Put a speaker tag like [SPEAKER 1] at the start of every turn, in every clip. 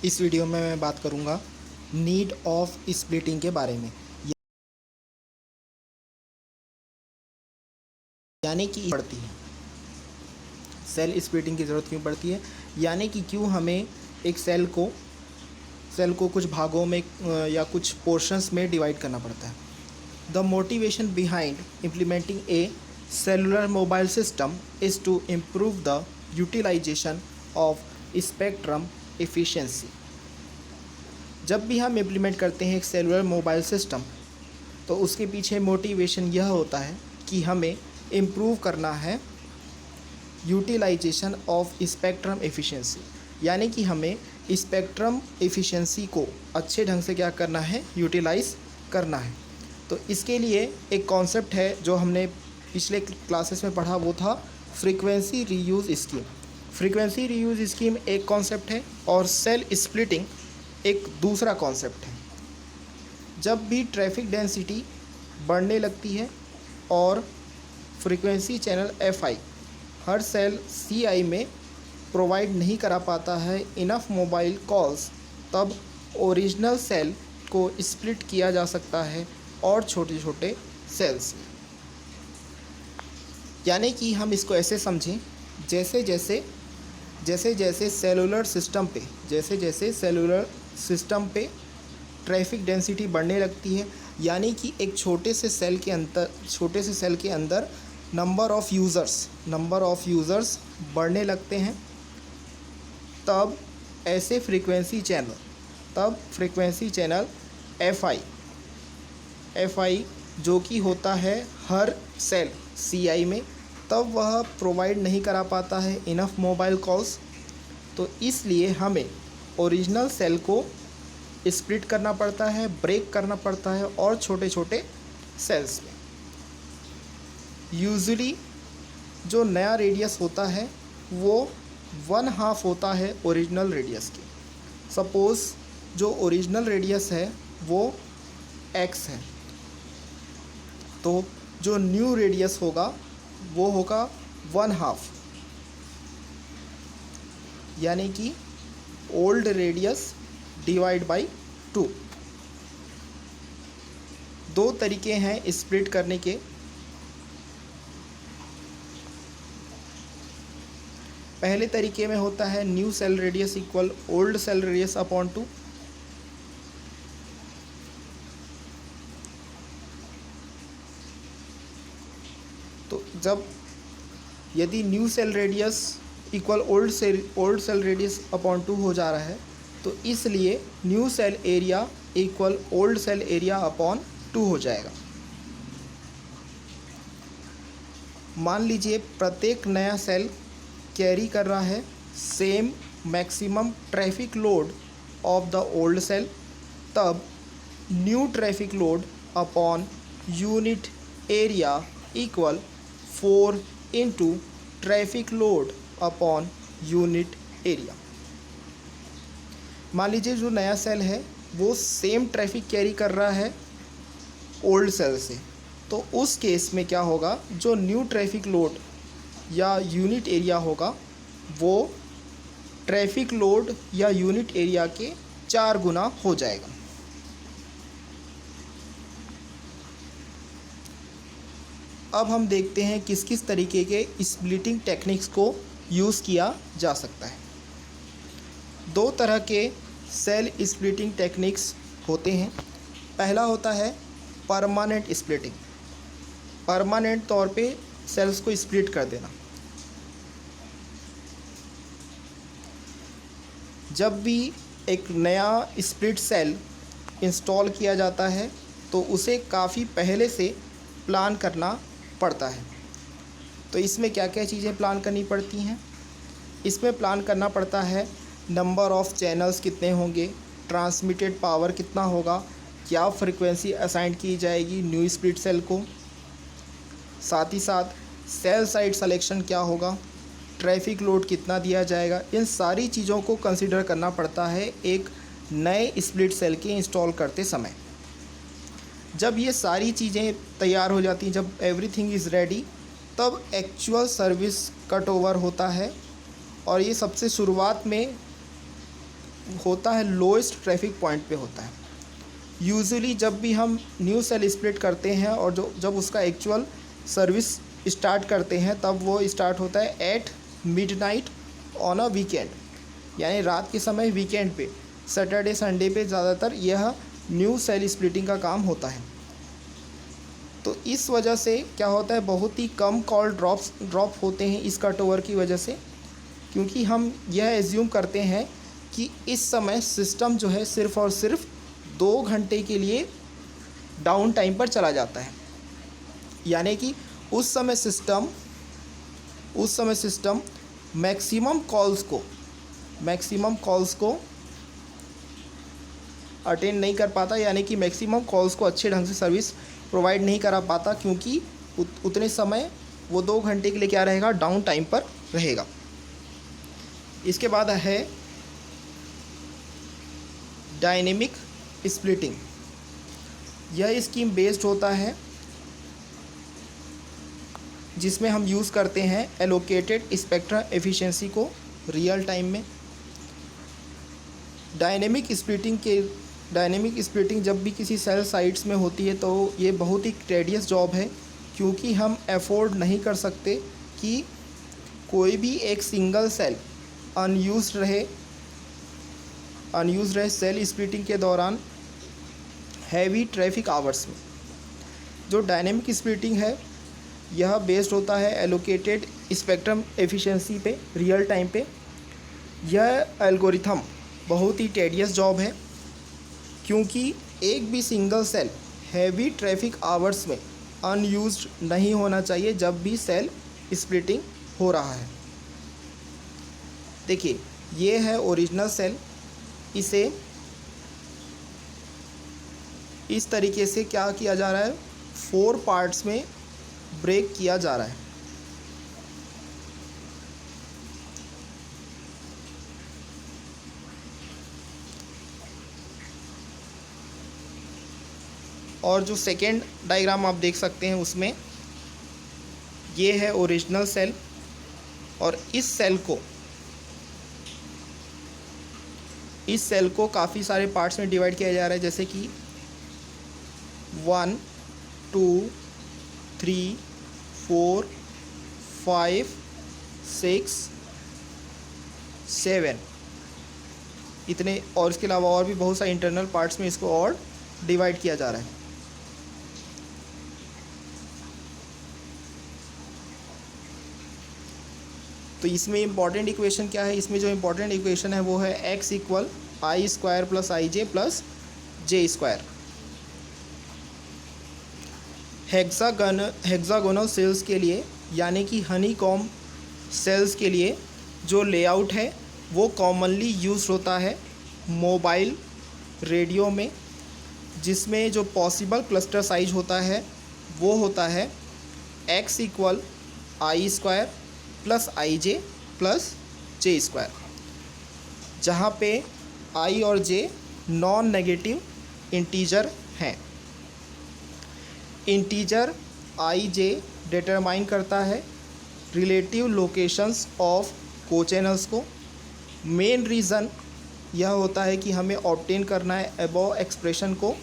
[SPEAKER 1] इस वीडियो में मैं बात करूंगा नीड ऑफ स्प्लिटिंग के बारे में, यानी कि पड़ती है सेल स्प्लिटिंग की ज़रूरत क्यों पड़ती है, यानी कि क्यों हमें एक सेल को कुछ भागों में या कुछ पोर्शंस में डिवाइड करना पड़ता है। The motivation behind implementing a cellular mobile system is to improve the utilization of spectrum efficiency. जब भी हम इम्प्लीमेंट करते हैं एक सेलुलर मोबाइल सिस्टम, तो उसके पीछे मोटिवेशन यह होता है कि हमें इम्प्रूव करना है यूटिलाइजेशन ऑफ स्पेक्ट्रम एफिशिएंसी, यानी कि हमें स्पेक्ट्रम एफिशिएंसी को अच्छे ढंग से क्या करना है, यूटिलाइज करना है। तो इसके लिए एक कॉन्सेप्ट है जो हमने पिछले क्लासेस में पढ़ा, वो था frequency reuse scheme. Frequency reuse scheme एक कॉन्सेप्ट है और सेल स्प्लिटिंग एक दूसरा कॉन्सेप्ट है। जब भी ट्रैफिक डेंसिटी बढ़ने लगती है और फ्रीक्वेंसी चैनल FI हर सेल CI में प्रोवाइड नहीं करा पाता है इनफ मोबाइल कॉल्स, तब ओरिजिनल सेल को स्प्लिट किया जा सकता है और छोटे छोटे सेल्स में। यानी कि हम इसको ऐसे समझें, जैसे जैसे सेलुलर सिस्टम पे ट्रैफिक डेंसिटी बढ़ने लगती है, यानी कि एक छोटे से सेल के अंदर नंबर ऑफ़ यूज़र्स बढ़ने लगते हैं, तब ऐसे फ्रीक्वेंसी चैनल FI जो कि होता है हर सेल CI में, तब वह प्रोवाइड नहीं करा पाता है इनफ मोबाइल कॉल्स। तो इसलिए हमें ओरिजिनल सेल को स्प्लिट करना पड़ता है, ब्रेक करना पड़ता है और छोटे छोटे सेल्स में। यूजुअली जो नया रेडियस होता है वो 1/2 होता है ओरिजिनल रेडियस के। सपोज़ जो ओरिजिनल रेडियस है वो x है, तो जो न्यू रेडियस होगा वो होगा 1/2, यानी कि ओल्ड रेडियस डिवाइड बाई 2। दो तरीके हैं स्प्लिट करने के। पहले तरीके में होता है new cell radius equal old cell radius upon 2। तो यदि new cell radius equal old cell radius upon 2 हो जा रहा है, तो इसलिए new cell area equal old cell area upon 2 हो जाएगा। मान लीजिए प्रत्येक नया सेल कैरी कर रहा है same maximum traffic load of the old cell, तब new traffic load upon unit area equal 4 into traffic load upon unit area. मान लीजिए जो नया सेल है वो सेम ट्रैफिक कैरी कर रहा है ओल्ड सेल से, तो उस केस में क्या होगा, जो न्यू ट्रैफिक लोड या यूनिट एरिया होगा वो ट्रैफिक लोड या यूनिट एरिया के 4 गुना हो जाएगा। अब हम देखते हैं किस किस तरीके के स्प्लिटिंग टेक्निक्स को यूज़ किया जा सकता है। दो तरह के सेल स्प्लिटिंग टेक्निक्स होते हैं। पहला होता है परमानेंट स्प्लिटिंग, परमानेंट तौर पे सेल्स को स्प्लिट कर देना। जब भी एक नया स्प्लिट सेल इंस्टॉल किया जाता है तो उसे काफ़ी पहले से प्लान करना पड़ता है। तो इसमें क्या क्या चीज़ें प्लान करनी पड़ती हैं? इसमें प्लान करना पड़ता है नंबर ऑफ़ चैनल्स कितने होंगे, ट्रांसमिटेड पावर कितना होगा, क्या फ्रीक्वेंसी असाइन की जाएगी न्यू स्प्लिट सेल को, साथ ही साथ सेल साइट सिलेक्शन क्या होगा, ट्रैफिक लोड कितना दिया जाएगा। इन सारी चीज़ों को कंसीडर करना पड़ता है एक नए स्प्लिट सेल के इंस्टॉल करते समय। जब ये सारी चीज़ें तैयार हो जाती हैं, जब एवरीथिंग इज़ रेडी, तब एक्चुअल सर्विस कट ओवर होता है। और ये सबसे शुरुआत में होता है लोएस्ट ट्रैफिक पॉइंट पे होता है। यूजुअली जब भी हम न्यू सेल स्प्लिट करते हैं और जब उसका एक्चुअल सर्विस स्टार्ट करते हैं तब वो स्टार्ट होता है at midnight on a weekend, यानी रात के समय वीकेंड पे, सैटरडे संडे पे ज़्यादातर यह न्यू सेल स्प्लिटिंग का काम होता है। तो इस वजह से क्या होता है, बहुत ही कम कॉल ड्रॉप होते हैं इस कट ओवर की वजह से, क्योंकि हम यह एज्यूम करते हैं कि इस समय सिस्टम जो है सिर्फ़ और सिर्फ 2 घंटे के लिए डाउन टाइम पर चला जाता है। यानी कि उस समय सिस्टम मैक्सिमम कॉल्स को अटेंड नहीं कर पाता, यानी कि मैक्सिमम कॉल्स को अच्छे ढंग से सर्विस प्रोवाइड नहीं करा पाता, क्योंकि उतने समय वो 2 घंटे के लिए क्या रहेगा, डाउन टाइम पर रहेगा। इसके बाद है डायनेमिक स्प्लिटिंग। यह स्कीम बेस्ड होता है जिसमें हम यूज़ करते हैं एलोकेटेड स्पेक्ट्रम एफिशिएंसी को रियल टाइम में। डायनेमिक स्प्लिटिंग जब भी किसी सेल साइट्स में होती है तो ये बहुत ही टेडियस जॉब है, क्योंकि हम अफोर्ड नहीं कर सकते कि कोई भी एक सिंगल सेल अनयूज्ड रहे सेल स्प्लिटिंग के दौरान हैवी ट्रैफिक आवर्स में। जो डायनेमिक स्प्लिटिंग है यह बेस्ड होता है एलोकेटेड स्पेक्ट्रम एफिशिएंसी पे, रियल टाइम पे। यह एल्गोरिथम बहुत ही टेडियस जॉब है, क्योंकि एक भी single cell heavy traffic hours में अनयूज्ड नहीं होना चाहिए जब भी सेल स्प्लिटिंग हो रहा है। देखिए, ये है ओरिजिनल सेल। इसे इस तरीके से क्या किया जा रहा है, 4 पार्ट्स में ब्रेक किया जा रहा है। और जो सेकेंड डायग्राम आप देख सकते हैं उसमें ये है ओरिजिनल सेल, और इस सेल को काफ़ी सारे पार्ट्स में डिवाइड किया जा रहा है, जैसे कि 1 2 3 4 5 6 7 इतने, और इसके अलावा और भी बहुत सारे इंटरनल पार्ट्स में इसको और डिवाइड किया जा रहा है। तो इसमें इम्पॉर्टेंट इक्वेशन क्या है, इसमें जो इम्पॉर्टेंट इक्वेशन है वो है x = I² + IJ + J²। Hexagonal sales के लिए, यानी कि हनीकॉम्ब सेल्स के लिए जो लेआउट है वो कॉमनली यूज होता है मोबाइल रेडियो में, जिसमें जो पॉसिबल क्लस्टर साइज होता है वो होता है x = I² + IJ + J², जहाँ पे I और J नॉन नेगेटिव इंटीजर हैं। इंटीजर IJ डिटरमाइन करता है रिलेटिव लोकेशंस ऑफ कोचैनल्स को। मेन रीज़न यह होता है कि हमें ऑब्टेन करना है अबव एक्सप्रेशन को,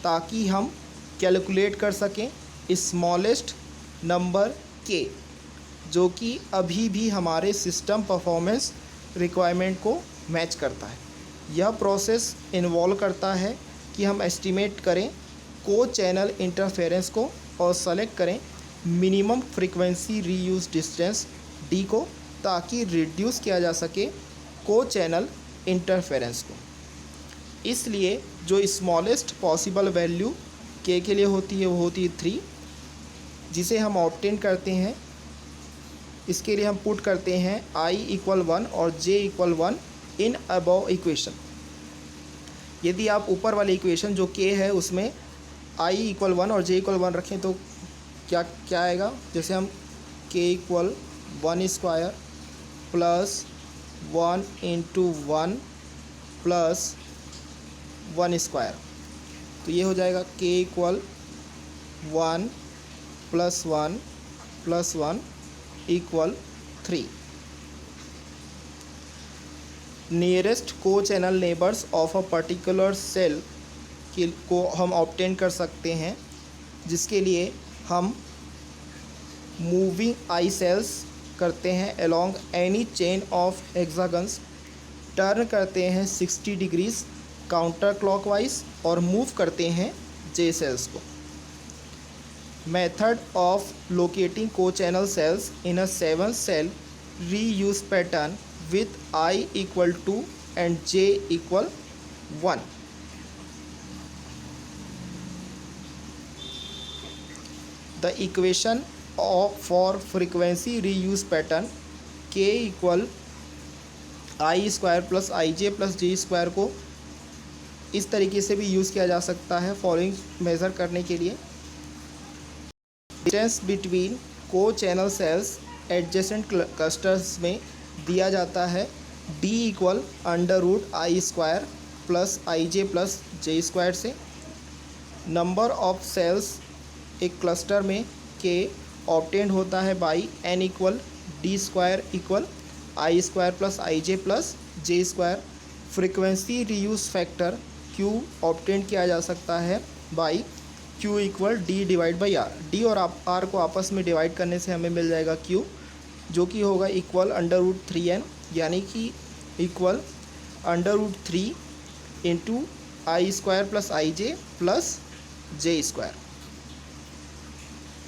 [SPEAKER 1] ताकि हम कैलकुलेट कर सकें स्मॉलेस्ट नंबर k, जो कि अभी भी हमारे सिस्टम परफॉर्मेंस रिक्वायरमेंट को मैच करता है। यह प्रोसेस इन्वॉल्व करता है कि हम एस्टिमेट करें को चैनल इंटरफेरेंस को और सेलेक्ट करें minimum frequency reuse distance d को, ताकि रिड्यूस किया जा सके को चैनल इंटरफेरेंस को। इसलिए जो स्मॉलेस्ट पॉसिबल वैल्यू k के लिए होती है वो होती है 3, जिसे हम ऑब्टेन करते हैं। इसके लिए हम पुट करते हैं I = 1 और J = 1 इन अबव इक्वेशन। यदि आप ऊपर वाली इक्वेशन जो k है उसमें I = 1 और J = 1 रखें तो क्या आएगा, जैसे हम k = 1² + 1 × 1 + 1², तो ये हो जाएगा k = 1 + 1 + 1 = 3। नियरेस्ट को channel neighbours of a particular cell को हम ऑब्टेन कर सकते हैं, जिसके लिए हम मूविंग आई सेल्स करते हैं along any chain of hexagons, turn करते हैं 60 डिग्रीज काउंटर क्लॉकवाइज और मूव करते हैं जे सेल्स को। Method of locating co channel cells in a 7 cell reuse pattern with I equal 2 and J equal 1. The equation for frequency reuse pattern K equal I square plus IJ plus J square को इस तरीके से भी use किया जा सकता है following measure करने के लिए। डिस्टेंस बिटवीन को चैनल सेल्स एडजेसेंट क्लस्टर्स में दिया जाता है d equal √I square plus IJ plus J square से। नंबर ऑफ सेल्स एक क्लस्टर में के ऑब्टेन होता है by n equal d square equal I square plus IJ plus J square. Frequency reuse factor Q obtain किया जा सकता है by Q equal D divide by R। D और R को आपस में डिवाइड करने से हमें मिल जाएगा Q, जो कि होगा इक्वल √3n, यानी कि equal √3 into I square plus IJ plus J square.